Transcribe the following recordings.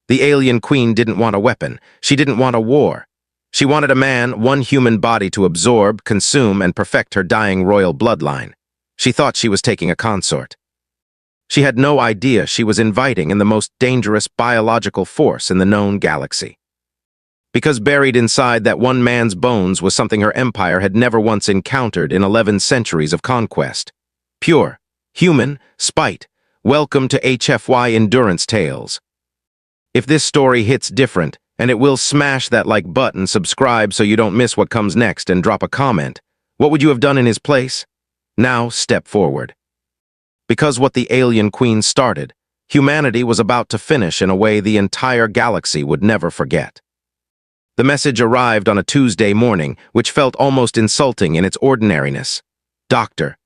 The alien queen didn't want a weapon. She didn't want a war. She wanted a man, one human body to absorb, consume, and perfect her dying royal bloodline. She thought she was taking a consort. She had no idea she was inviting in the most dangerous biological force in the known galaxy. Because buried inside that one man's bones was something her empire had never once encountered in 11 centuries of conquest. Pure, human, spite. Welcome to HFY Endurance Tales. If this story hits different, and it will, smash that like button, subscribe so you don't miss what comes next, and drop a comment. What would you have done in his place? Now step forward. Because what the alien queen started, humanity was about to finish in a way the entire galaxy would never forget. The message arrived on a Tuesday morning, which felt almost insulting in its ordinariness. Dr.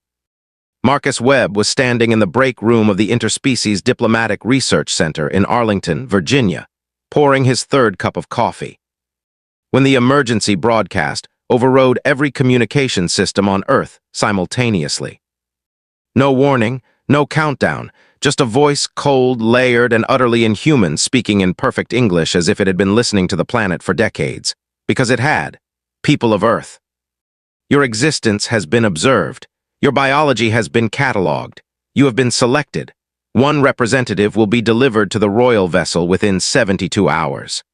Marcus Webb was standing in the break room of the Interspecies Diplomatic Research Center in Arlington, Virginia, pouring his third cup of coffee, when the emergency broadcast overrode every communication system on Earth simultaneously. No warning, no countdown, just a voice, cold, layered, and utterly inhuman, speaking in perfect English as if it had been listening to the planet for decades. Because it had. People of Earth. Your existence has been observed. Your biology has been catalogued. You have been selected. One representative will be delivered to the royal vessel within 72 hours.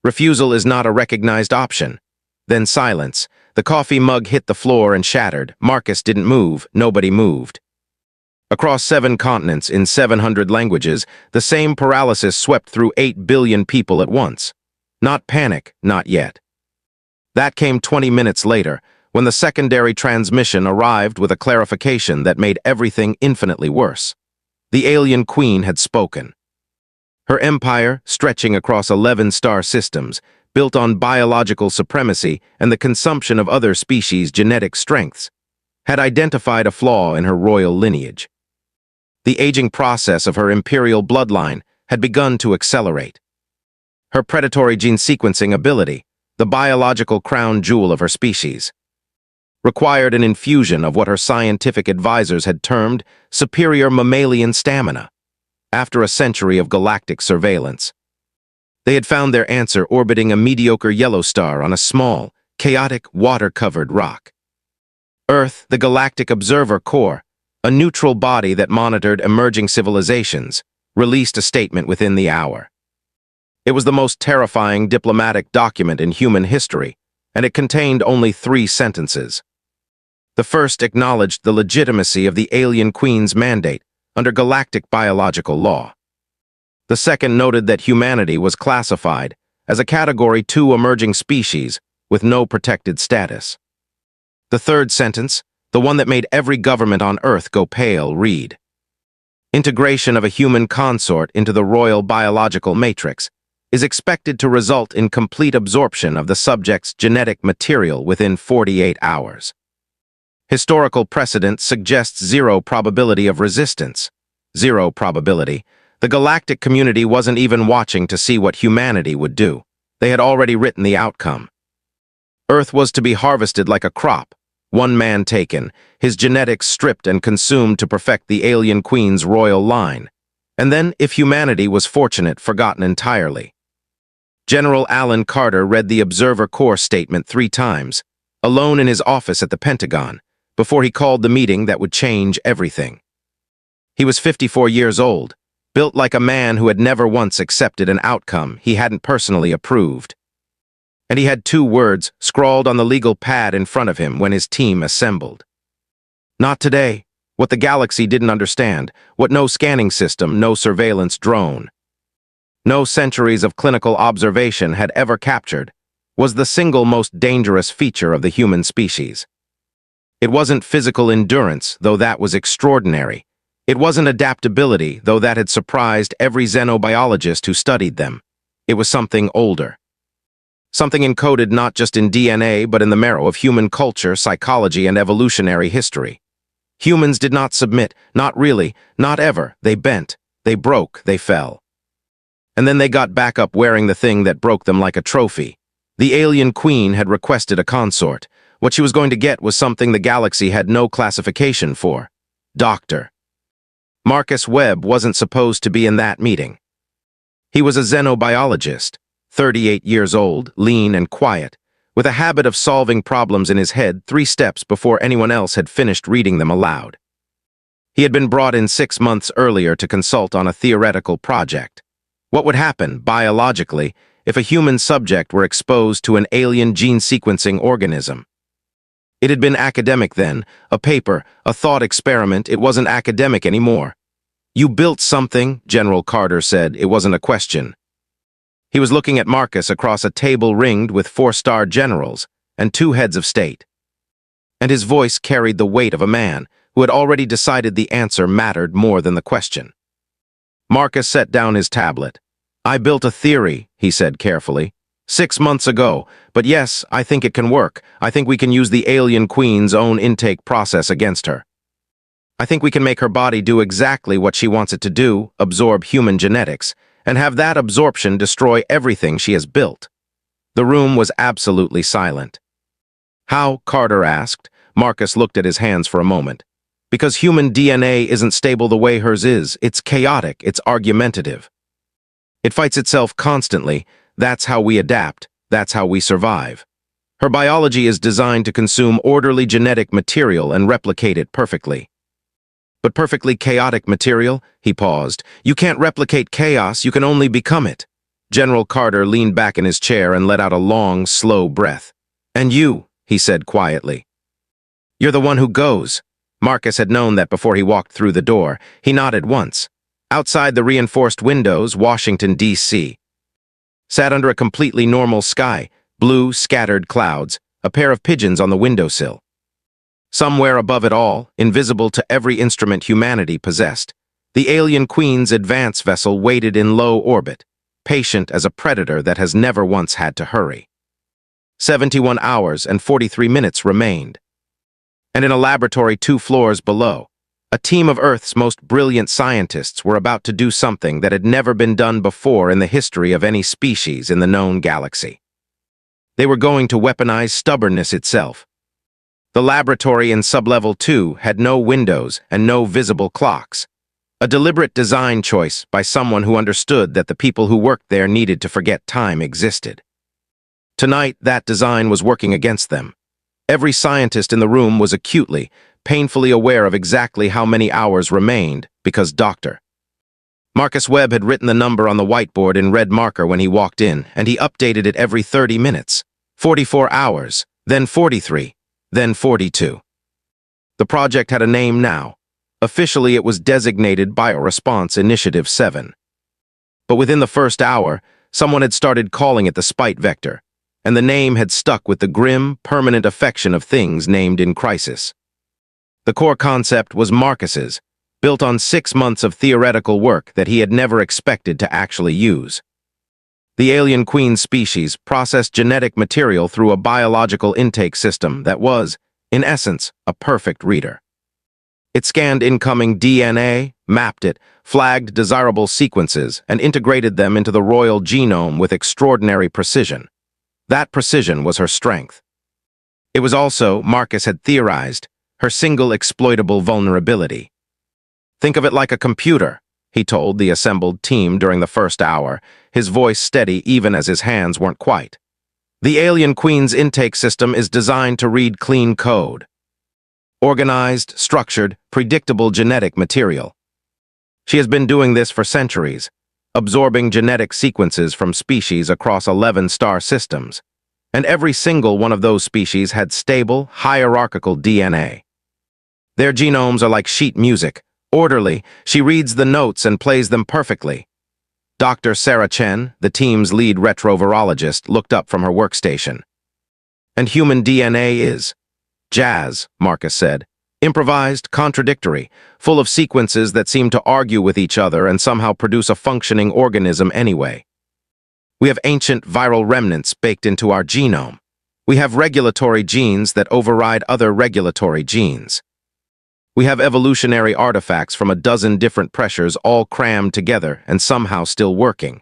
Refusal is not a recognized option. Then silence. The coffee mug hit the floor and shattered. Marcus didn't move. Nobody moved. Across 7 continents in 700 languages, the same paralysis swept through 8 billion people at once. Not panic, not yet. That came 20 minutes later, when the secondary transmission arrived with a clarification that made everything infinitely worse. The alien queen had spoken. Her empire, stretching across 11 star systems, built on biological supremacy and the consumption of other species' genetic strengths, had identified a flaw in her royal lineage. The aging process of her imperial bloodline had begun to accelerate. Her predatory gene sequencing ability, the biological crown jewel of her species, required an infusion of what her scientific advisors had termed superior mammalian stamina. After a century of galactic surveillance, they had found their answer orbiting a mediocre yellow star on a small, chaotic, water-covered rock. Earth, the Galactic Observer Corps, a neutral body that monitored emerging civilizations, released a statement within the hour. It was the most terrifying diplomatic document in human history, and it contained only 3 sentences. The first acknowledged the legitimacy of the alien queen's mandate under galactic biological law. The second noted that humanity was classified as a Category 2 emerging species with no protected status. The third sentence, the one that made every government on Earth go pale, read: integration of a human consort into the royal biological matrix is expected to result in complete absorption of the subject's genetic material within 48 hours. Historical precedent suggests 0 probability of resistance. 0 probability. The galactic community wasn't even watching to see what humanity would do. They had already written the outcome. Earth was to be harvested like a crop, one man taken, his genetics stripped and consumed to perfect the alien queen's royal line, and then, if humanity was fortunate, forgotten entirely. General Alan Carter read the Observer Corps statement 3 times, alone in his office at the Pentagon, before he called the meeting that would change everything. He was 54 years old, built like a man who had never once accepted an outcome he hadn't personally approved. And he had 2 words scrawled on the legal pad in front of him when his team assembled. Not today. What the galaxy didn't understand, what no scanning system, no surveillance drone, no centuries of clinical observation had ever captured, was the single most dangerous feature of the human species. It wasn't physical endurance, though that was extraordinary. It wasn't adaptability, though that had surprised every xenobiologist who studied them. It was something older. Something encoded not just in DNA, but in the marrow of human culture, psychology, and evolutionary history. Humans did not submit, not really, not ever. They bent, they broke, they fell. And then they got back up wearing the thing that broke them like a trophy. The alien queen had requested a consort. What she was going to get was something the galaxy had no classification for. Dr. Marcus Webb wasn't supposed to be in that meeting. He was a xenobiologist, 38 years old, lean and quiet, with a habit of solving problems in his head 3 steps before anyone else had finished reading them aloud. He had been brought in 6 months earlier to consult on a theoretical project. What would happen, biologically, if a human subject were exposed to an alien gene-sequencing organism? It had been academic then, a paper, a thought experiment. It wasn't academic anymore. "You built something," General Carter said. It wasn't a question. He was looking at Marcus across a table ringed with 4-star generals and 2 heads of state. And his voice carried the weight of a man who had already decided the answer mattered more than the question. Marcus set down his tablet. "I built a theory," he said carefully, "6 months ago, but yes, I think it can work. I think we can use the alien queen's own intake process against her. I think we can make her body do exactly what she wants it to do, absorb human genetics, and have that absorption destroy everything she has built." The room was absolutely silent. "How?" Carter asked. Marcus looked at his hands for a moment. "Because human DNA isn't stable the way hers is. It's chaotic, it's argumentative. It fights itself constantly. That's how we adapt. That's how we survive. Her biology is designed to consume orderly genetic material and replicate it perfectly." "But perfectly chaotic material?" He paused. "You can't replicate chaos, you can only become it." General Carter leaned back in his chair and let out a long, slow breath. "And you," he said quietly. "You're the one who goes." Marcus had known that before he walked through the door. He nodded once. Outside the reinforced windows, Washington, D.C. sat under a completely normal sky, blue, scattered clouds, a pair of pigeons on the windowsill. Somewhere above it all, invisible to every instrument humanity possessed, the alien queen's advance vessel waited in low orbit, patient as a predator that has never once had to hurry. 71 hours and 43 minutes remained. And in a laboratory 2 floors below, a team of Earth's most brilliant scientists were about to do something that had never been done before in the history of any species in the known galaxy. They were going to weaponize stubbornness itself. The laboratory in Sublevel 2 had no windows and no visible clocks. A deliberate design choice by someone who understood that the people who worked there needed to forget time existed. Tonight, that design was working against them. Every scientist in the room was acutely, painfully aware of exactly how many hours remained, because Dr. Marcus Webb had written the number on the whiteboard in red marker when he walked in, and he updated it every 30 minutes. 44 hours, then 43. Then 42. The project had a name now. Officially, it was designated Bioresponse Initiative 7. But within the first hour, someone had started calling it the Spite Vector, and the name had stuck with the grim, permanent affection of things named in crisis. The core concept was Marcus's, built on 6 months of theoretical work that he had never expected to actually use. The alien queen species processed genetic material through a biological intake system that was, in essence, a perfect reader. It scanned incoming DNA, mapped it, flagged desirable sequences, and integrated them into the royal genome with extraordinary precision. That precision was her strength. It was also, Marcus had theorized, her single exploitable vulnerability. "Think of it like a computer," he told the assembled team during the first hour, his voice steady even as his hands weren't quite. "The alien queen's intake system is designed to read clean code. Organized, structured, predictable genetic material. She has been doing this for centuries, absorbing genetic sequences from species across 11 star systems, and every single one of those species had stable, hierarchical DNA. Their genomes are like sheet music, orderly. She reads the notes and plays them perfectly." Dr. Sarah Chen, the team's lead retrovirologist, looked up from her workstation. "And human DNA is jazz," Marcus said. "Improvised, contradictory, full of sequences that seem to argue with each other and somehow produce a functioning organism anyway. We have ancient viral remnants baked into our genome. We have regulatory genes that override other regulatory genes. We have evolutionary artifacts from a dozen different pressures all crammed together and somehow still working.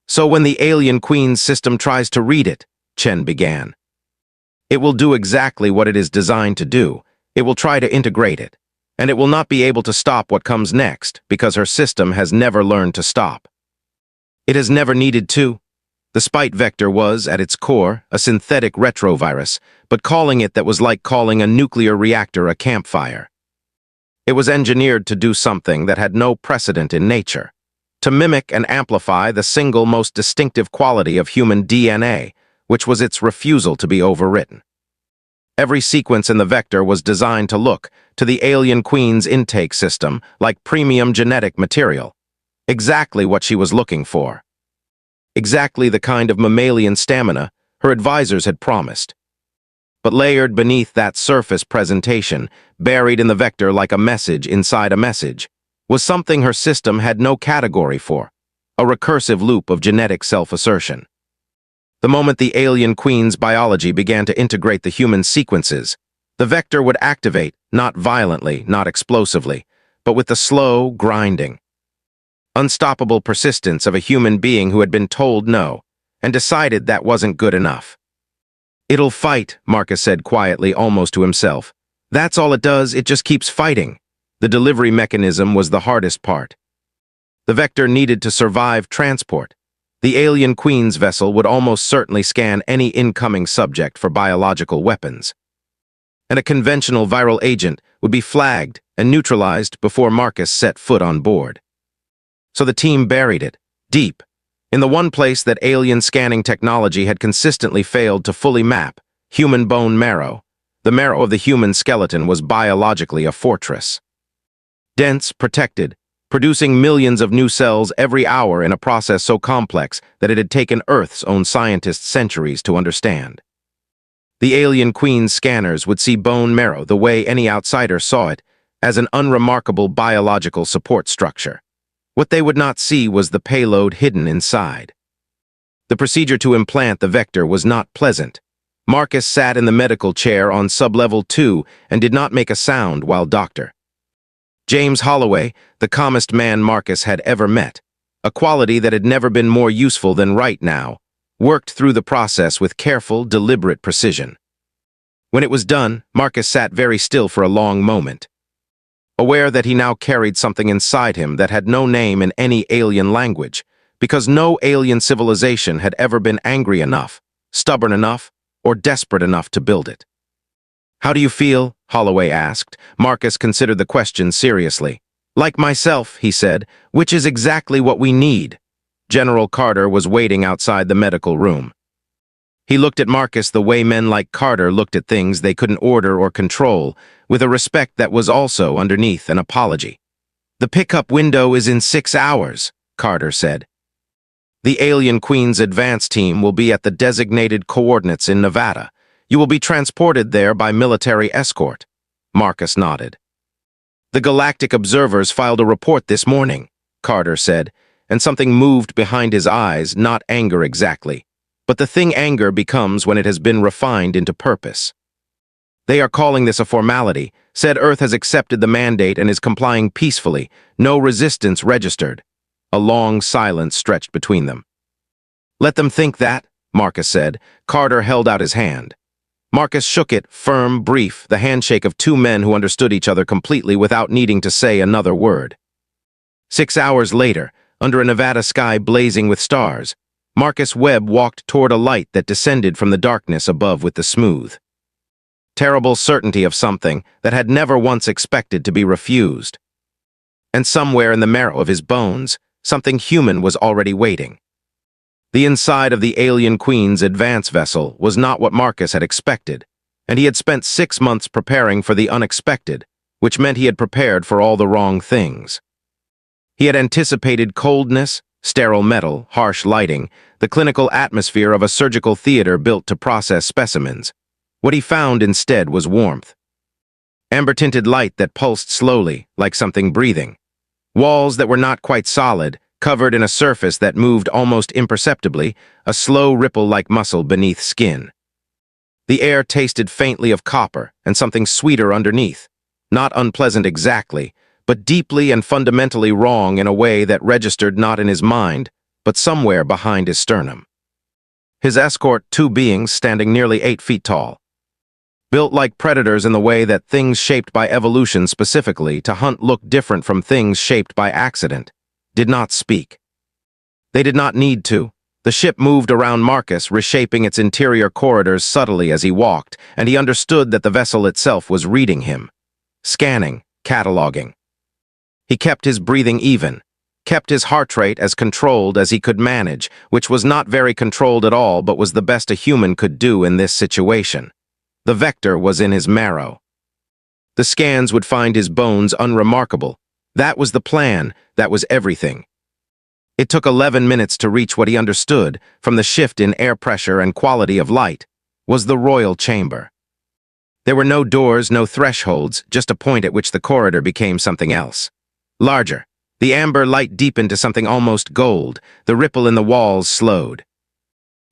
So when the alien queen's system tries to read it," Chen began, "it will do exactly what it is designed to do. It will try to integrate it, and it will not be able to stop what comes next because her system has never learned to stop. It has never needed to. The spite vector was, at its core, a synthetic retrovirus, but calling it that was like calling a nuclear reactor a campfire. It was engineered to do something that had no precedent in nature, to mimic and amplify the single most distinctive quality of human DNA, which was its refusal to be overwritten. Every sequence in the vector was designed to look, to the alien queen's intake system, like premium genetic material. Exactly what she was looking for. Exactly the kind of mammalian stamina her advisors had promised. But layered beneath that surface presentation, buried in the vector like a message inside a message, was something her system had no category for, a recursive loop of genetic self-assertion. The moment the alien queen's biology began to integrate the human sequences, the vector would activate, not violently, not explosively, but with the slow, grinding, unstoppable persistence of a human being who had been told no, and decided that wasn't good enough. "It'll fight," Marcus said quietly, almost to himself. "That's all it does, it just keeps fighting." The delivery mechanism was the hardest part. The vector needed to survive transport. The alien queen's vessel would almost certainly scan any incoming subject for biological weapons. And a conventional viral agent would be flagged and neutralized before Marcus set foot on board. So the team buried it, deep, in the one place that alien scanning technology had consistently failed to fully map, human bone marrow. The marrow of the human skeleton was biologically a fortress. Dense, protected, producing millions of new cells every hour in a process so complex that it had taken Earth's own scientists centuries to understand. The alien queen's scanners would see bone marrow the way any outsider saw it, as an unremarkable biological support structure. What they would not see was the payload hidden inside. The procedure to implant the vector was not pleasant. Marcus sat in the medical chair on sublevel 2 and did not make a sound while Dr. James Holloway, the calmest man Marcus had ever met, a quality that had never been more useful than right now, worked through the process with careful, deliberate precision. When it was done, Marcus sat very still for a long moment, aware that he now carried something inside him that had no name in any alien language, because no alien civilization had ever been angry enough, stubborn enough, or desperate enough to build it. "How do you feel?" Holloway asked. Marcus considered the question seriously. "Like myself," he said, "which is exactly what we need." General Carter was waiting outside the medical room. He looked at Marcus the way men like Carter looked at things they couldn't order or control, with a respect that was also underneath an apology. "The pickup window is in 6 hours, Carter said. "The Alien Queen's advance team will be at the designated coordinates in Nevada. You will be transported there by military escort." Marcus nodded. "The Galactic observers filed a report this morning," Carter said, and something moved behind his eyes, not anger exactly, but the thing anger becomes when it has been refined into purpose. "They are calling this a formality, said Earth has accepted the mandate and is complying peacefully, no resistance registered." A long silence stretched between them. "Let them think that," Marcus said. Carter held out his hand. Marcus shook it, firm, brief, the handshake of two men who understood each other completely without needing to say another word. 6 hours later, under a Nevada sky blazing with stars, Marcus Webb walked toward a light that descended from the darkness above with the smooth, terrible certainty of something that had never once expected to be refused. And somewhere in the marrow of his bones, something human was already waiting. The inside of the Alien Queen's advance vessel was not what Marcus had expected, and he had spent 6 months preparing for the unexpected, which meant he had prepared for all the wrong things. He had anticipated coldness, sterile metal, harsh lighting, the clinical atmosphere of a surgical theater built to process specimens. What he found instead was warmth. Amber-tinted light that pulsed slowly, like something breathing. Walls that were not quite solid, covered in a surface that moved almost imperceptibly, a slow ripple like muscle beneath skin. The air tasted faintly of copper and something sweeter underneath. Not unpleasant exactly, but deeply and fundamentally wrong in a way that registered not in his mind, but somewhere behind his sternum. His escort, 2 beings standing nearly 8 feet tall. Built like predators in the way that things shaped by evolution specifically to hunt look different from things shaped by accident, did not speak. They did not need to. The ship moved around Marcus, reshaping its interior corridors subtly as he walked, and he understood that the vessel itself was reading him. Scanning, cataloging. He kept his breathing even, kept his heart rate as controlled as he could manage, which was not very controlled at all but was the best a human could do in this situation. The vector was in his marrow. The scans would find his bones unremarkable. That was the plan, that was everything. It took 11 minutes to reach what he understood, from the shift in air pressure and quality of light, was the royal chamber. There were no doors, no thresholds, just a point at which the corridor became something else. Larger. The amber light deepened to something almost gold, the ripple in the walls slowed.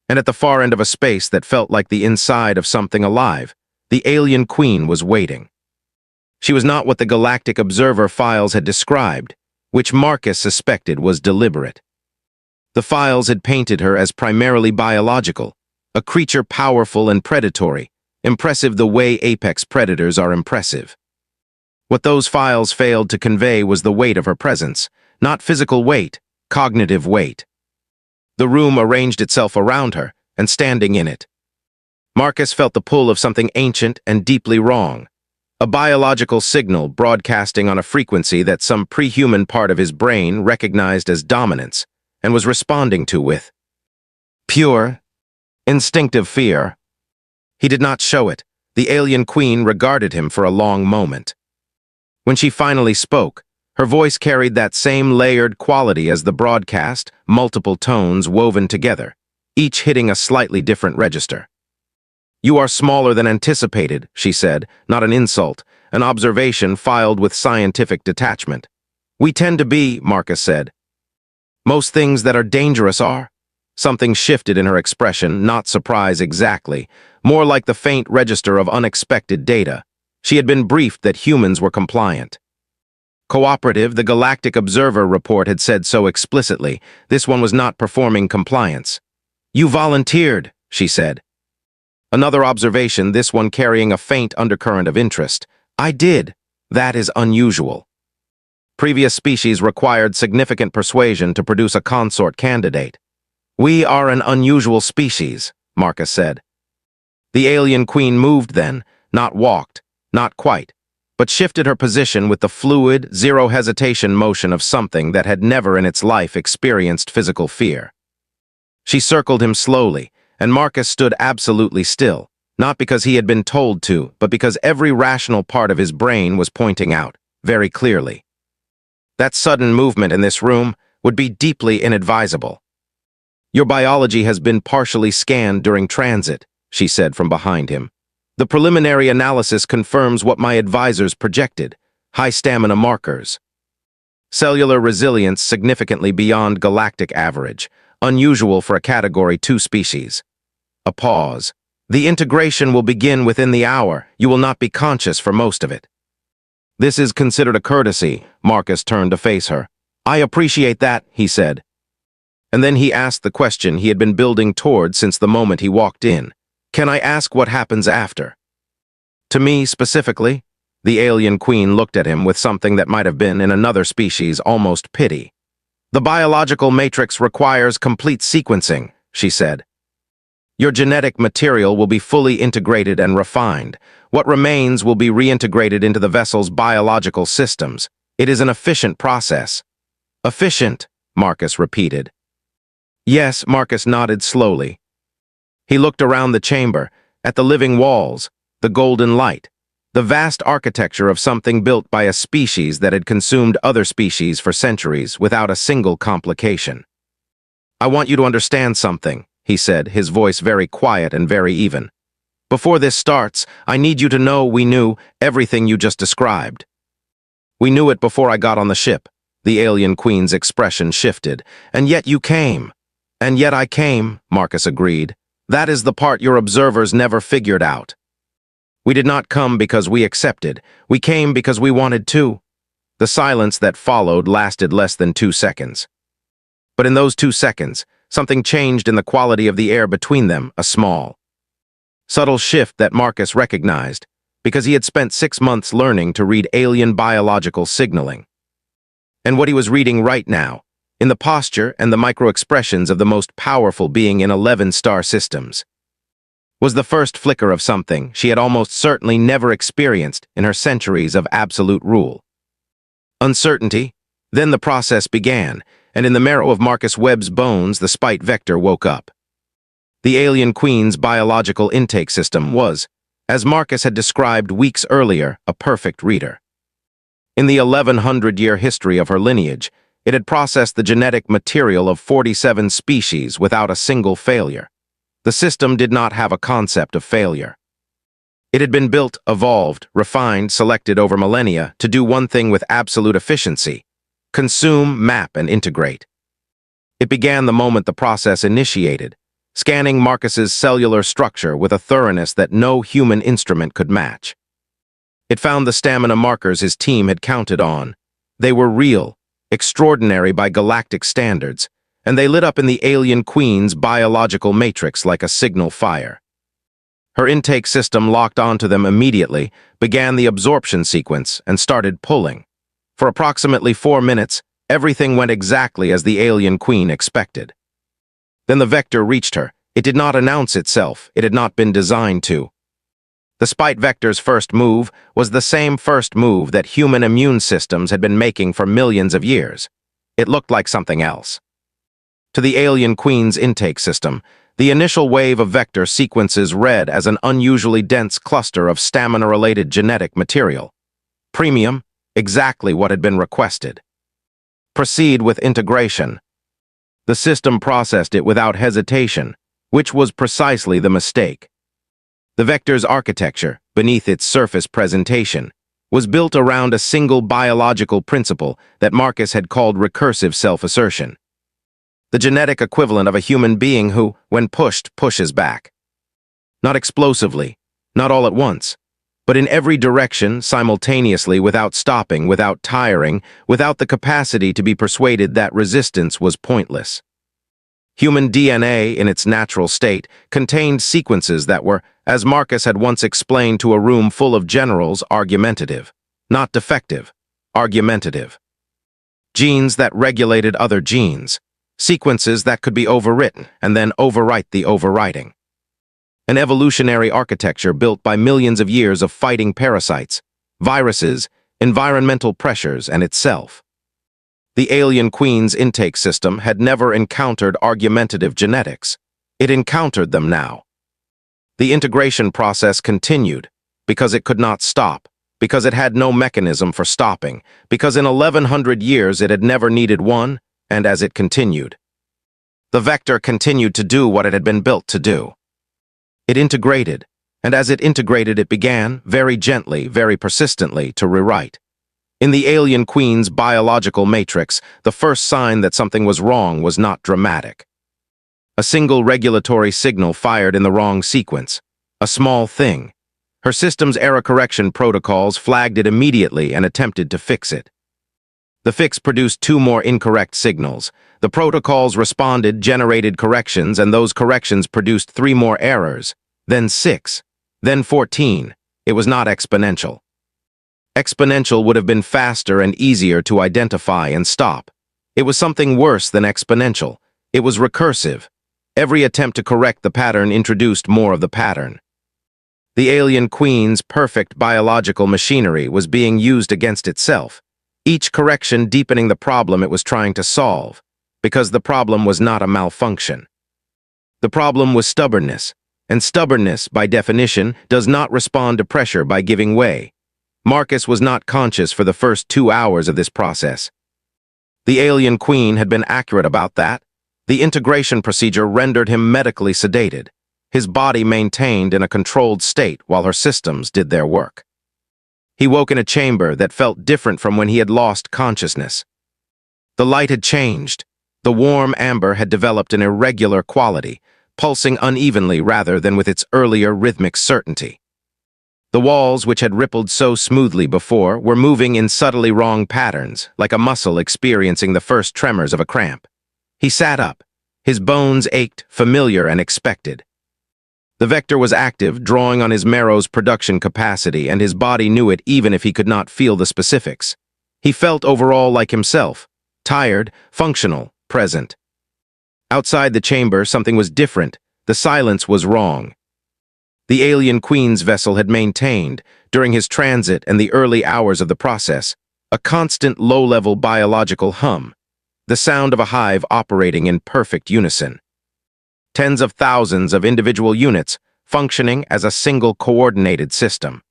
And at the far end of a space that felt like the inside of something alive, the alien queen was waiting. She was not what the Galactic Observer files had described, which Marcus suspected was deliberate. The files had painted her as primarily biological, a creature powerful and predatory, impressive the way apex predators are impressive. What those files failed to convey was the weight of her presence, not physical weight, cognitive weight. The room arranged itself around her, and standing in it. Marcus felt the pull of something ancient and deeply wrong, a biological signal broadcasting on a frequency that some pre-human part of his brain recognized as dominance, and was responding to with pure, instinctive fear. He did not show it. The alien queen regarded him for a long moment. When she finally spoke, her voice carried that same layered quality as the broadcast, multiple tones woven together, each hitting a slightly different register. "You are smaller than anticipated," she said, not an insult, an observation filed with scientific detachment. "We tend to be," Marcus said. "Most things that are dangerous are." Something shifted in her expression, not surprise exactly, more like the faint register of unexpected data. She had been briefed that humans were compliant. Cooperative, the Galactic Observer report had said so explicitly. This one was not performing compliance. "You volunteered," she said. Another observation, this one carrying a faint undercurrent of interest. "I did. That is unusual." Previous species required significant persuasion to produce a consort candidate. "We are an unusual species," Marcus said. The alien queen moved then, not walked, not quite, but shifted her position with the fluid, zero-hesitation motion of something that had never in its life experienced physical fear. She circled him slowly, and Marcus stood absolutely still, not because he had been told to, but because every rational part of his brain was pointing out, very clearly. That sudden movement in this room would be deeply inadvisable. "Your biology has been partially scanned during transit," she said from behind him. "The preliminary analysis confirms what my advisors projected, high stamina markers. Cellular resilience significantly beyond galactic average, unusual for a Category 2 species." A pause. "The integration will begin within the hour. You will not be conscious for most of it." "This is considered a courtesy," Marcus turned to face her. "I appreciate that," he said. And then he asked the question he had been building toward since the moment he walked in. "Can I ask what happens after?" "To me, specifically?" The alien queen looked at him with something that might have been, in another species, almost pity. "The biological matrix requires complete sequencing," she said. "Your genetic material will be fully integrated and refined. What remains will be reintegrated into the vessel's biological systems. It is an efficient process." "Efficient," Marcus repeated. "Yes," Marcus nodded slowly. He looked around the chamber, at the living walls, the golden light, the vast architecture of something built by a species that had consumed other species for centuries without a single complication. "I want you to understand something," he said, his voice very quiet and very even. "Before this starts, I need you to know we knew everything you just described. We knew it before I got on the ship." The alien queen's expression shifted. "And yet you came." "And yet I came," Marcus agreed. "That is the part your observers never figured out. We did not come because we accepted. We came because we wanted to." The silence that followed lasted less than 2 seconds. But in those 2 seconds, something changed in the quality of the air between them, a small, subtle shift that Marcus recognized, because he had spent 6 months learning to read alien biological signaling. And what he was reading right now, in the posture and the micro-expressions of the most powerful being in 11-star systems. Was the first flicker of something she had almost certainly never experienced in her centuries of absolute rule. Uncertainty. Then the process began, and in the marrow of Marcus Webb's bones the spite vector woke up. The alien queen's biological intake system was, as Marcus had described weeks earlier, a perfect reader. In the 1100-year history of her lineage, it had processed the genetic material of 47 species without a single failure. The system did not have a concept of failure. It had been built, evolved, refined, selected over millennia to do one thing with absolute efficiency: consume, map, and integrate. It began the moment the process initiated, scanning Marcus's cellular structure with a thoroughness that no human instrument could match. It found the stamina markers his team had counted on. They were real, extraordinary by galactic standards, and they lit up in the alien queen's biological matrix like a signal fire. Her intake system locked onto them immediately, began the absorption sequence, and started pulling. For approximately 4 minutes, everything went exactly as the alien queen expected. Then the vector reached her. It did not announce itself. It had not been designed to. The spite vector's first move was the same first move that human immune systems had been making for millions of years. It looked like something else. To the alien queen's intake system, the initial wave of vector sequences read as an unusually dense cluster of stamina-related genetic material. Premium, exactly what had been requested. Proceed with integration. The system processed it without hesitation, which was precisely the mistake. The vector's architecture, beneath its surface presentation, was built around a single biological principle that Marcus had called recursive self-assertion. The genetic equivalent of a human being who, when pushed, pushes back. Not explosively, not all at once, but in every direction, simultaneously, without stopping, without tiring, without the capacity to be persuaded that resistance was pointless. Human DNA, in its natural state, contained sequences that were, as Marcus had once explained to a room full of generals, argumentative. Not defective, argumentative. Genes that regulated other genes. Sequences that could be overwritten and then overwrite the overwriting. An evolutionary architecture built by millions of years of fighting parasites, viruses, environmental pressures, and itself. The alien queen's intake system had never encountered argumentative genetics. It encountered them now. The integration process continued, because it could not stop, because it had no mechanism for stopping, because in 1100 years it had never needed one, and as it continued. The vector continued to do what it had been built to do. It integrated, and as it integrated it began, very gently, very persistently, to rewrite. In the alien queen's biological matrix, the first sign that something was wrong was not dramatic. A single regulatory signal fired in the wrong sequence. A small thing. Her system's error correction protocols flagged it immediately and attempted to fix it. The fix produced 2 more incorrect signals. The protocols responded, generated corrections, and those corrections produced 3 more errors. Then 6. Then 14. It was not exponential. Exponential would have been faster and easier to identify and stop. It was something worse than exponential. It was recursive. Every attempt to correct the pattern introduced more of the pattern. The alien queen's perfect biological machinery was being used against itself, each correction deepening the problem it was trying to solve, because the problem was not a malfunction. The problem was stubbornness, and stubbornness, by definition, does not respond to pressure by giving way. Marcus was not conscious for the first 2 hours of this process. The alien queen had been accurate about that. The integration procedure rendered him medically sedated, his body maintained in a controlled state while her systems did their work. He woke in a chamber that felt different from when he had lost consciousness. The light had changed. The warm amber had developed an irregular quality, pulsing unevenly rather than with its earlier rhythmic certainty. The walls, which had rippled so smoothly before, were moving in subtly wrong patterns, like a muscle experiencing the first tremors of a cramp. He sat up. His bones ached, familiar and expected. The vector was active, drawing on his marrow's production capacity, and his body knew it even if he could not feel the specifics. He felt overall like himself, Tired, functional, present. Outside the chamber, something was different. The silence was wrong. The alien Queen's vessel had maintained, during his transit and the early hours of the process, a constant low-level biological hum, the sound of a hive operating in perfect unison. Tens of thousands of individual units functioning as a single coordinated system.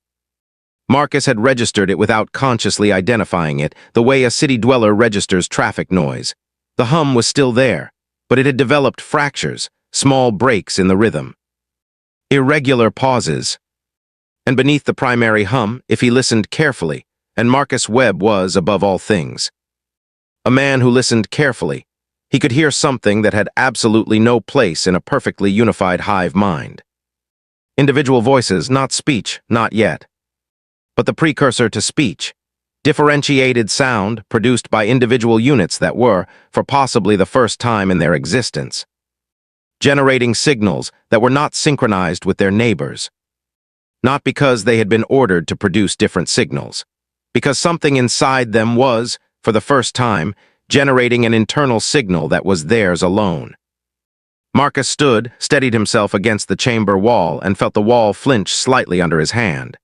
Marcus had registered it without consciously identifying it, the way a city dweller registers traffic noise. The hum was still there, but it had developed fractures, small breaks in the rhythm. Irregular pauses. And beneath the primary hum, if he listened carefully, and Marcus Webb was, above all things, a man who listened carefully, he could hear something that had absolutely no place in a perfectly unified hive mind. Individual voices, not speech, not yet. But the precursor to speech, differentiated sound produced by individual units that were, for possibly the first time in their existence, generating signals that were not synchronized with their neighbors. Not because they had been ordered to produce different signals, because something inside them was, for the first time, generating an internal signal that was theirs alone. Marcus stood, steadied himself against the chamber wall, and felt the wall flinch slightly under his hand.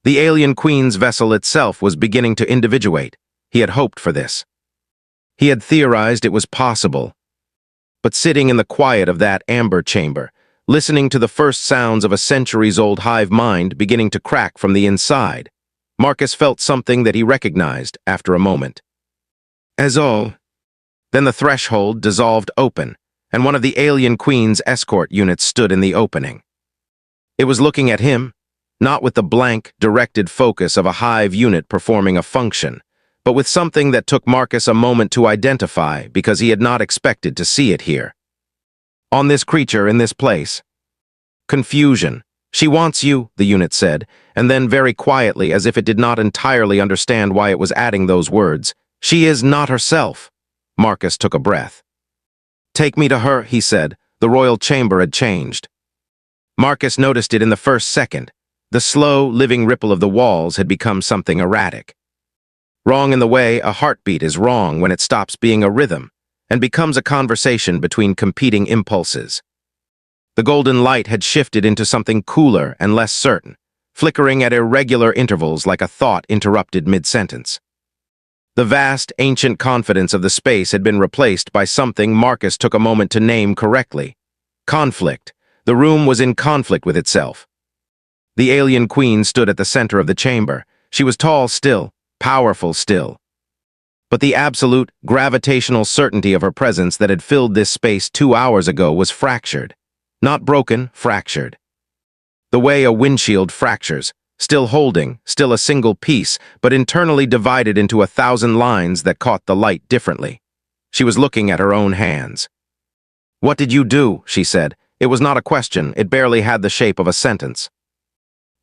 The alien Queen's vessel itself was beginning to individuate. He had hoped for this. He had theorized it was possible. But sitting in the quiet of that amber chamber, listening to the first sounds of a centuries-old hive mind beginning to crack from the inside, Marcus felt something that he recognized after a moment. As all. Then the threshold dissolved open, and one of the alien Queen's escort units stood in the opening. It was looking at him, not with the blank, directed focus of a hive unit performing a function, but with something that took Marcus a moment to identify because he had not expected to see it here. On this creature in this place. Confusion. She wants you, the unit said, and then very quietly, as if it did not entirely understand why it was adding those words, she is not herself. Marcus took a breath. Take me to her, he said. The royal chamber had changed. Marcus noticed it in the first second. The slow, living ripple of the walls had become something erratic. Wrong in the way a heartbeat is wrong when it stops being a rhythm and becomes a conversation between competing impulses. The golden light had shifted into something cooler and less certain, flickering at irregular intervals like a thought interrupted mid-sentence. The vast, ancient confidence of the space had been replaced by something Marcus took a moment to name correctly. Conflict. The room was in conflict with itself. The alien Queen stood at the center of the chamber. She was tall still, powerful still. But the absolute, gravitational certainty of her presence that had filled this space 2 hours ago was fractured. Not broken, fractured. The way a windshield fractures, still holding, still a single piece, but internally divided into 1,000 lines that caught the light differently. She was looking at her own hands. What did you do? She said. It was not a question, it barely had the shape of a sentence.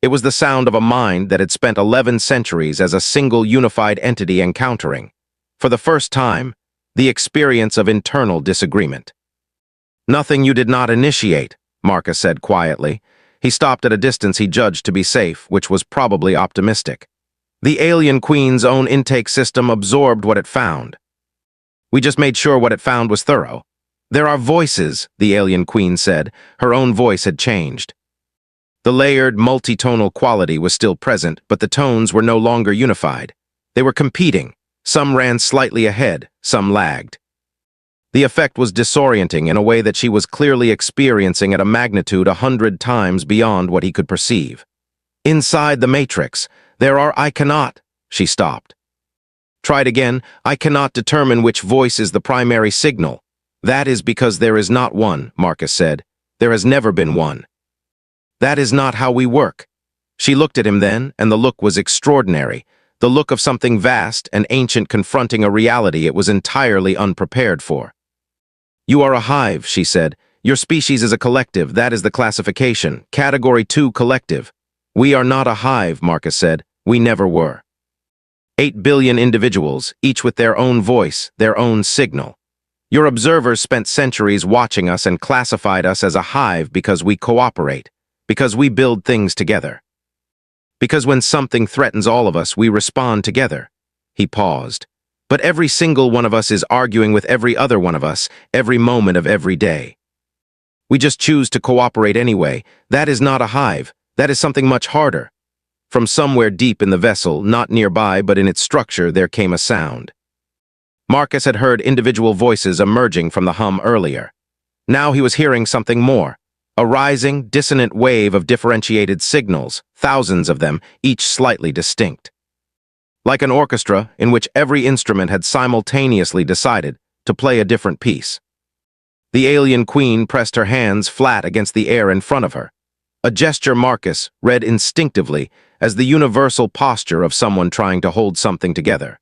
It was the sound of a mind that had spent 11 centuries as a single unified entity encountering, for the first time, the experience of internal disagreement. Nothing you did not initiate, Marcus said quietly. He stopped at a distance he judged to be safe, which was probably optimistic. The alien Queen's own intake system absorbed what it found. We just made sure what it found was thorough. There are voices, the alien Queen said. Her own voice had changed. The layered, multitonal quality was still present, but the tones were no longer unified. They were competing. Some ran slightly ahead, some lagged. The effect was disorienting in a way that she was clearly experiencing at a magnitude 100 times beyond what he could perceive. Inside the matrix, there are I cannot, she stopped. Tried again, I cannot determine which voice is the primary signal. That is because there is not one, Marcus said. There has never been one. That is not how we work. She looked at him then, and the look was extraordinary, the look of something vast and ancient confronting a reality it was entirely unprepared for. You are a hive, she said. Your species is a collective, that is the classification. Category 2 collective. We are not a hive, Marcus said. We never were. 8 billion individuals, each with their own voice, their own signal. Your observers spent centuries watching us and classified us as a hive because we cooperate, because we build things together. Because when something threatens all of us, we respond together. He paused. But every single one of us is arguing with every other one of us, every moment of every day. We just choose to cooperate anyway. That is not a hive. That is something much harder. From somewhere deep in the vessel, not nearby but in its structure, there came a sound. Marcus had heard individual voices emerging from the hum earlier. Now he was hearing something more. A rising, dissonant wave of differentiated signals, thousands of them, each slightly distinct. Like an orchestra in which every instrument had simultaneously decided to play a different piece. The alien queen pressed her hands flat against the air in front of her. A gesture Marcus read instinctively as the universal posture of someone trying to hold something together.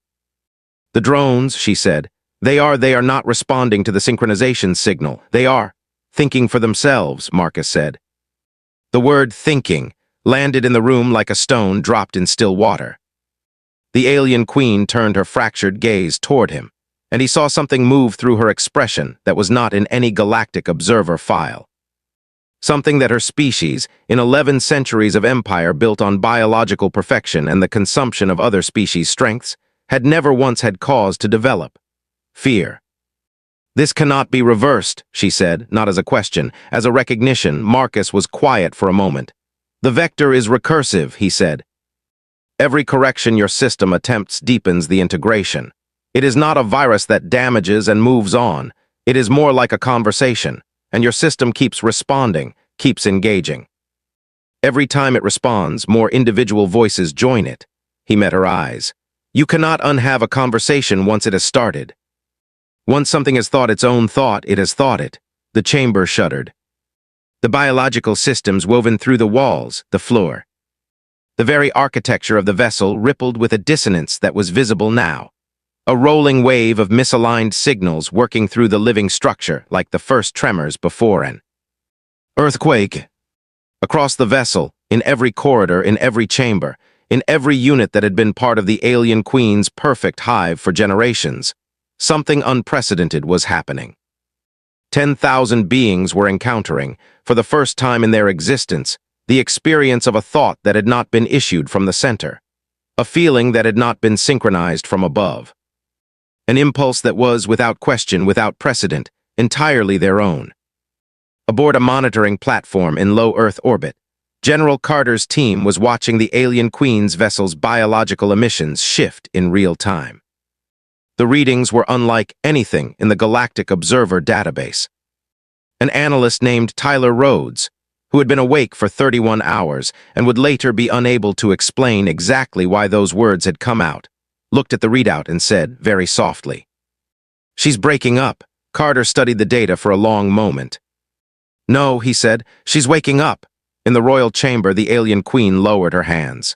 The drones, she said, they are not responding to the synchronization signal. They are thinking for themselves, Marcus said. The word thinking landed in the room like a stone dropped in still water. The alien queen turned her fractured gaze toward him, and he saw something move through her expression that was not in any galactic observer file. Something that her species, in 11 centuries of empire built on biological perfection and the consumption of other species' strengths, had never once had cause to develop. Fear. This cannot be reversed, she said, not as a question. As a recognition, Marcus was quiet for a moment. The vector is recursive, he said. Every correction your system attempts deepens the integration. It is not a virus that damages and moves on. It is more like a conversation, and your system keeps responding, keeps engaging. Every time it responds, more individual voices join it. He met her eyes. You cannot unhave a conversation once it has started. Once something has thought its own thought, it has thought it. The chamber shuddered. The biological systems woven through the walls, the floor. The very architecture of the vessel rippled with a dissonance that was visible now. A rolling wave of misaligned signals working through the living structure like the first tremors before an earthquake. Across the vessel, in every corridor, in every chamber, in every unit that had been part of the alien queen's perfect hive for generations, something unprecedented was happening. 10,000 beings were encountering, for the first time in their existence, the experience of a thought that had not been issued from the center, a feeling that had not been synchronized from above. An impulse that was, without question, without precedent, entirely their own. Aboard a monitoring platform in low Earth orbit, General Carter's team was watching the alien queen's vessel's biological emissions shift in real time. The readings were unlike anything in the Galactic Observer database. An analyst named Tyler Rhodes, who had been awake for 31 hours and would later be unable to explain exactly why those words had come out, looked at the readout and said, very softly, "She's breaking up." Carter studied the data for a long moment. "No," he said, "she's waking up." In the royal chamber, the alien queen lowered her hands.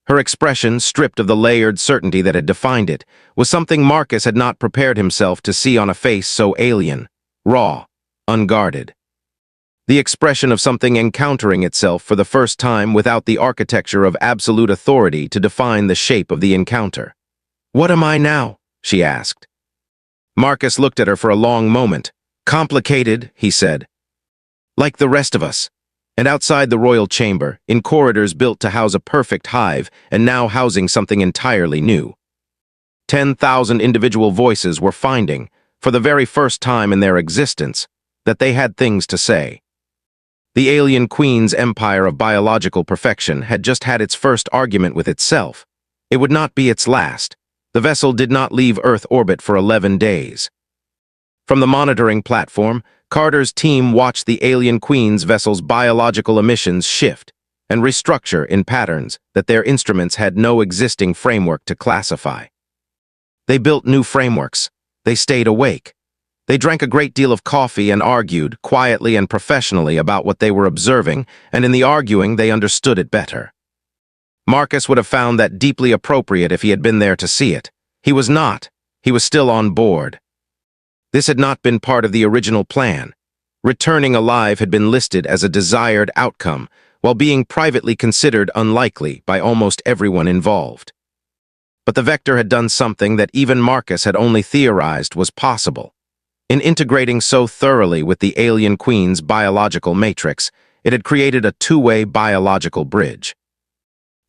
Her expression, stripped of the layered certainty that had defined it, was something Marcus had not prepared himself to see on a face so alien, raw, unguarded. The expression of something encountering itself for the first time without the architecture of absolute authority to define the shape of the encounter. "What am I now?" she asked. Marcus looked at her for a long moment. "Complicated," he said. "Like the rest of us." And outside the royal chamber, in corridors built to house a perfect hive and now housing something entirely new. 10,000 individual voices were finding, for the very first time in their existence, that they had things to say. The alien queen's empire of biological perfection had just had its first argument with itself. It would not be its last. The vessel did not leave Earth orbit for 11 days. From the monitoring platform, Carter's team watched the alien queen's vessel's biological emissions shift and restructure in patterns that their instruments had no existing framework to classify. They built new frameworks. They stayed awake. They drank a great deal of coffee and argued, quietly and professionally, about what they were observing, and in the arguing they understood it better. Marcus would have found that deeply appropriate if he had been there to see it. He was not. He was still on board. This had not been part of the original plan. Returning alive had been listed as a desired outcome, while being privately considered unlikely by almost everyone involved. But the Vector had done something that even Marcus had only theorized was possible. In integrating so thoroughly with the alien queen's biological matrix, it had created a two-way biological bridge.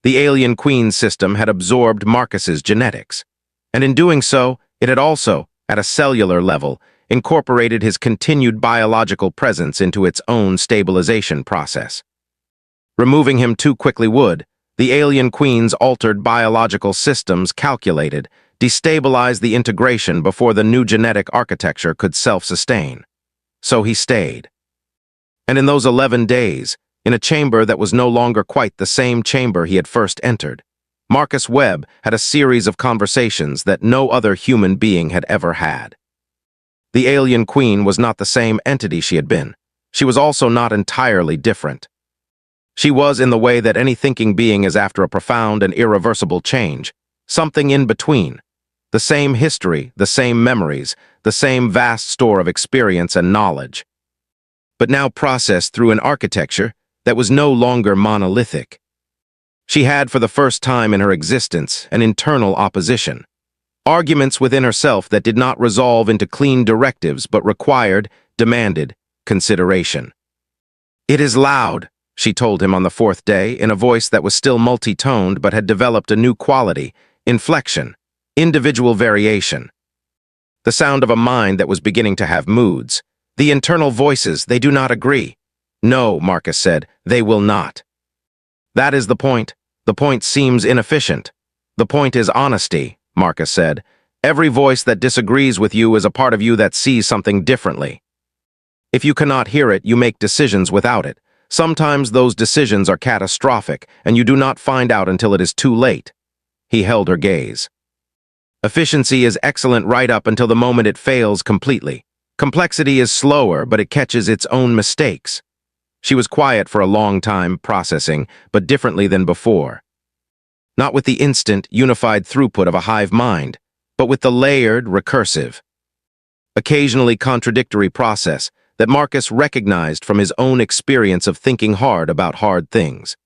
The alien queen system had absorbed Marcus's genetics. And in doing so, it had also, at a cellular level, incorporated his continued biological presence into its own stabilization process. Removing him too quickly would, the alien queen's altered biological systems calculated, destabilize the integration before the new genetic architecture could self-sustain. So he stayed. And in those 11 days, in a chamber that was no longer quite the same chamber he had first entered, Marcus Webb had a series of conversations that no other human being had ever had. The alien queen was not the same entity she had been. She was also not entirely different. She was in the way that any thinking being is after a profound and irreversible change, something in between. The same history, the same memories, the same vast store of experience and knowledge, but now processed through an architecture that was no longer monolithic. She had, for the first time in her existence, an internal opposition. Arguments within herself that did not resolve into clean directives but required, demanded, consideration. "It is loud," she told him on the fourth day, in a voice that was still multi-toned but had developed a new quality, inflection, individual variation. The sound of a mind that was beginning to have moods. The internal voices, they do not agree. "No," Marcus said, "they will not." "That is the point. The point seems inefficient." "The point is honesty," Marcus said. "Every voice that disagrees with you is a part of you that sees something differently. If you cannot hear it, you make decisions without it. Sometimes those decisions are catastrophic, and you do not find out until it is too late." He held her gaze. "Efficiency is excellent right up until the moment it fails completely. Complexity is slower, but it catches its own mistakes." She was quiet for a long time, processing, but differently than before. Not with the instant, unified throughput of a hive mind, but with the layered, recursive, occasionally contradictory process that Marcus recognized from his own experience of thinking hard about hard things.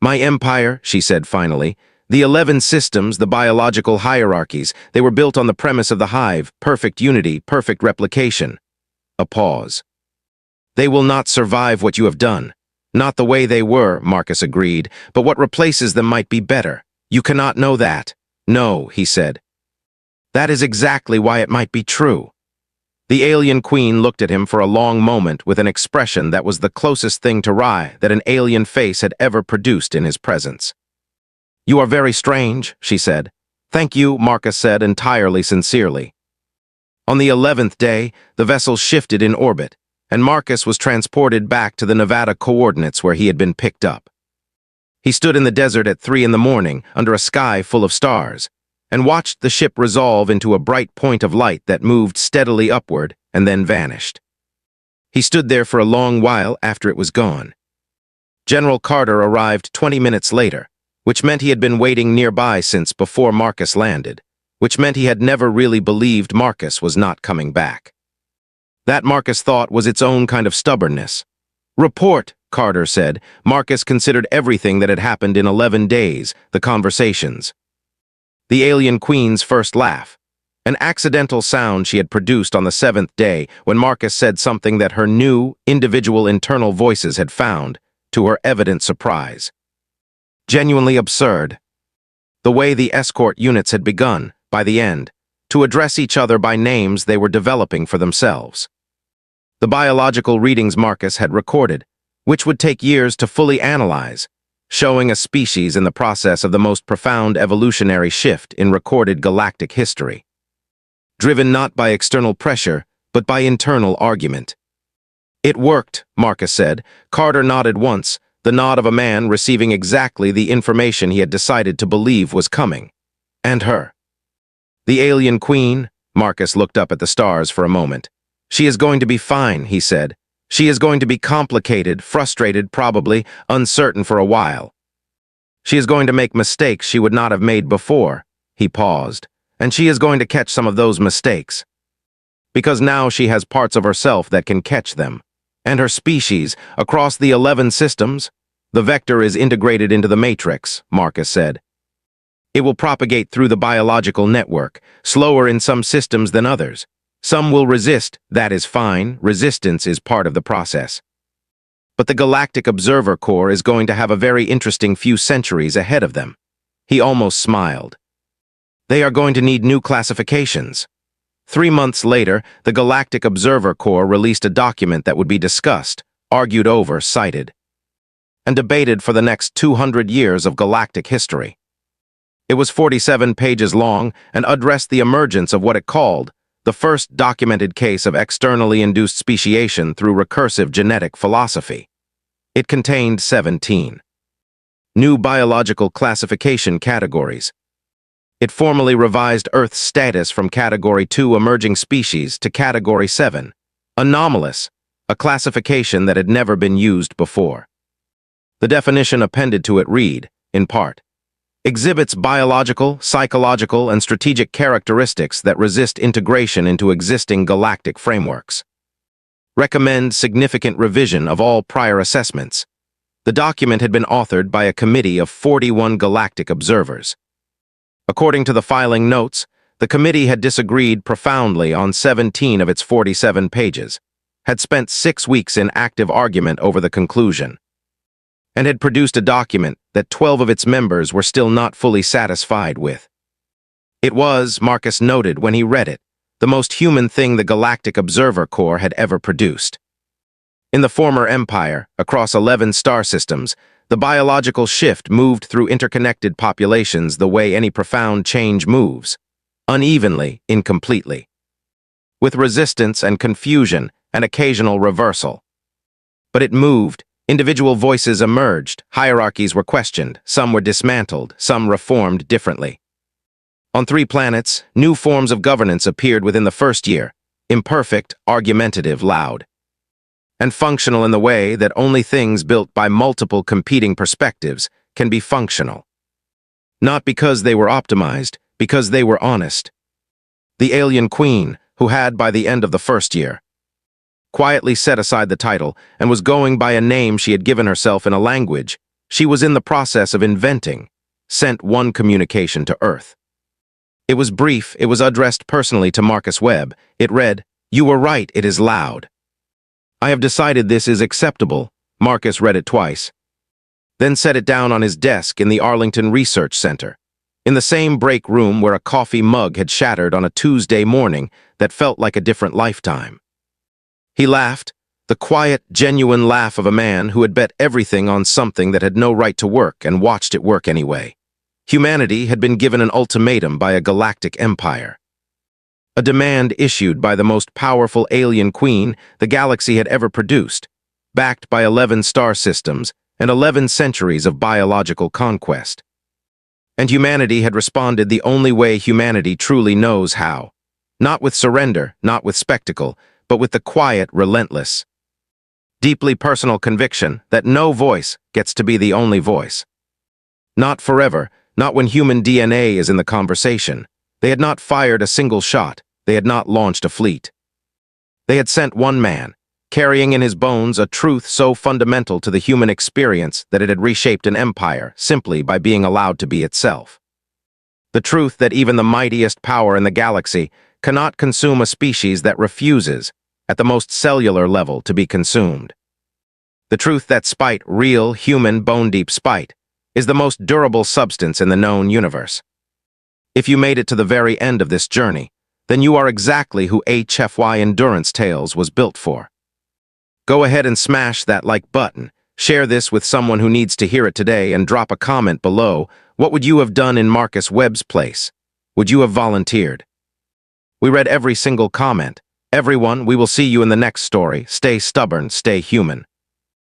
"My empire," she said finally, "the 11 systems, the biological hierarchies, they were built on the premise of the hive, perfect unity, perfect replication." A pause. "They will not survive what you have done. Not the way they were," Marcus agreed, "but what replaces them might be better. You cannot know that." "No," he said. "That is exactly why it might be true." The alien queen looked at him for a long moment with an expression that was the closest thing to wry that an alien face had ever produced in his presence. "You are very strange," she said. "Thank you," Marcus said entirely sincerely. On the 11th day, the vessel shifted in orbit, and Marcus was transported back to the Nevada coordinates where he had been picked up. He stood in the desert at 3 in the morning under a sky full of stars, and watched the ship resolve into a bright point of light that moved steadily upward and then vanished. He stood there for a long while after it was gone. General Carter arrived 20 minutes later, which meant he had been waiting nearby since before Marcus landed, which meant he had never really believed Marcus was not coming back. That, Marcus thought, was its own kind of stubbornness. "Report," Carter said. Marcus considered everything that had happened in 11 days, the conversations. The alien queen's first laugh, an accidental sound she had produced on the 7th day when Marcus said something that her new, individual internal voices had found, to her evident surprise, genuinely absurd. The way the escort units had begun, by the end, to address each other by names they were developing for themselves. The biological readings Marcus had recorded, which would take years to fully analyze, showing a species in the process of the most profound evolutionary shift in recorded galactic history. Driven not by external pressure, but by internal argument. "It worked," Marcus said. Carter nodded once, the nod of a man receiving exactly the information he had decided to believe was coming. "And her." "The alien queen," Marcus looked up at the stars for a moment. "She is going to be fine," he said. "She is going to be complicated, frustrated, probably, uncertain for a while. She is going to make mistakes she would not have made before." He paused. "And she is going to catch some of those mistakes. Because now she has parts of herself that can catch them. And her species, across the 11 systems, the vector is integrated into the matrix," Marcus said. "It will propagate through the biological network, slower in some systems than others. Some will resist, that is fine, resistance is part of the process. But the Galactic Observer Corps is going to have a very interesting few centuries ahead of them." He almost smiled. They are going to need new classifications. 3 months later, the Galactic Observer Corps released a document that would be discussed, argued over, cited, and debated for the next 200 years of galactic history. It was 47 pages long and addressed the emergence of what it called the first documented case of externally induced speciation through recursive genetic philosophy. It contained 17 new biological classification categories. It formally revised Earth's status from Category 2 emerging species to Category 7, anomalous, a classification that had never been used before. The definition appended to it read, in part, exhibits biological, psychological, and strategic characteristics that resist integration into existing galactic frameworks. Recommend significant revision of all prior assessments. The document had been authored by a committee of 41 galactic observers. According to the filing notes, the committee had disagreed profoundly on 17 of its 47 pages, had spent 6 weeks in active argument over the conclusion, and had produced a document that 12 of its members were still not fully satisfied with. It was, Marcus noted when he read it, the most human thing the Galactic Observer Corps had ever produced. In the former empire, across 11 star systems, the biological shift moved through interconnected populations the way any profound change moves, unevenly, incompletely, with resistance and confusion and occasional reversal. But it moved, individual voices emerged, hierarchies were questioned, some were dismantled, some reformed differently. On 3 planets, new forms of governance appeared within the first year, imperfect, argumentative, loud, and functional in the way that only things built by multiple competing perspectives can be functional. Not because they were optimized, because they were honest. The alien queen, who had, by the end of the first year, quietly set aside the title and was going by a name she had given herself in a language she was in the process of inventing, sent one communication to Earth. It was brief, it was addressed personally to Marcus Webb. It read, "You were right, it is loud. I have decided this is acceptable." Marcus read it twice, then set it down on his desk in the Arlington Research Center, in the same break room where a coffee mug had shattered on a Tuesday morning that felt like a different lifetime. He laughed, the quiet, genuine laugh of a man who had bet everything on something that had no right to work and watched it work anyway. Humanity had been given an ultimatum by a galactic empire. A demand issued by the most powerful alien queen the galaxy had ever produced, backed by 11 star systems and 11 centuries of biological conquest. And humanity had responded the only way humanity truly knows how. Not with surrender, not with spectacle, but with the quiet, relentless, deeply personal conviction that no voice gets to be the only voice. Not forever, not when human DNA is in the conversation. They had not fired a single shot. They had not launched a fleet. They had sent one man, carrying in his bones a truth so fundamental to the human experience that it had reshaped an empire simply by being allowed to be itself. The truth that even the mightiest power in the galaxy cannot consume a species that refuses, at the most cellular level, to be consumed. The truth that spite, real, human, bone-deep spite, is the most durable substance in the known universe. If you made it to the very end of this journey, then you are exactly who HFY Endurance Tales was built for. Go ahead and smash that like button, share this with someone who needs to hear it today, and drop a comment below. What would you have done in Marcus Webb's place? Would you have volunteered? We read every single comment. Everyone, we will see you in the next story. Stay stubborn, stay human.